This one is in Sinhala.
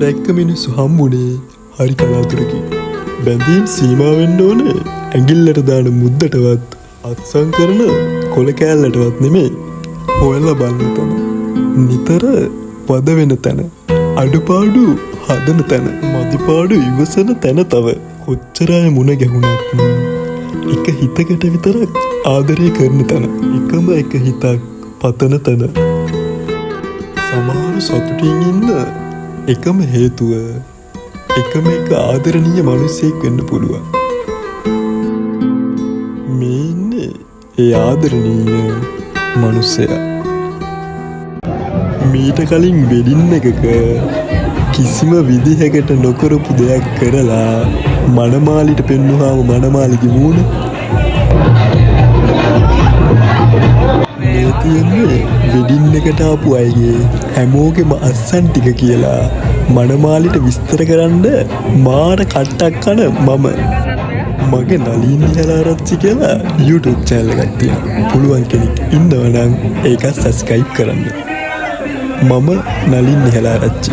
රැක්ක මිනිස්සු හම්බුනේ හරි කලාතුරකින්. බැඳීම් සීමා වෙන්න ඕනේ ඇඟිල්ලට දාන මුද්දටවත් අත්සන් කරන කොළ කෑල්ලටවත් නෙමෙයි. හොයලා බලන තැන, නිතර වද වෙන තැන, අඩුපාඩු හදන තැන, මදිපාඩු ඉවසන තැන තව කොච්චර අය මුණ ගැහුණත් එක හිතකට විතරක් ආදරය කරන තැන, එකම එක හිතක් පතන තැන. සමහර සතුටින් ඉන්න එකම හේතුව එකම එක ආදරණීය මිනිසෙක් වෙන්න පුළුවන්. මේ ඉන්නේ ඒ ආදරණීය මිනිසයා. මීට කලින් වෙඩින් එකක කිසිම විදිහකට නොකරපු දෙයක් කරලා මනමාලිට පෙන්නුවාම මනමාලිගේ මූණ මේ තියෙන්නේ වෙඩින් එකට ආපු අයගේ හැමෝගෙම අස්සන් ටික කියලා මනමාලිට විස්තර කරන්න මාර කට්ටක් කන මම. මගේ නලින් නිහලාරච්චි කියලා YouTube channel එකක් තියෙනවා. පුළුවන් කෙනෙක් ඉන්නවනම් ඒක subscribe කරන්න. මම නලින් නිහලාරච්චි.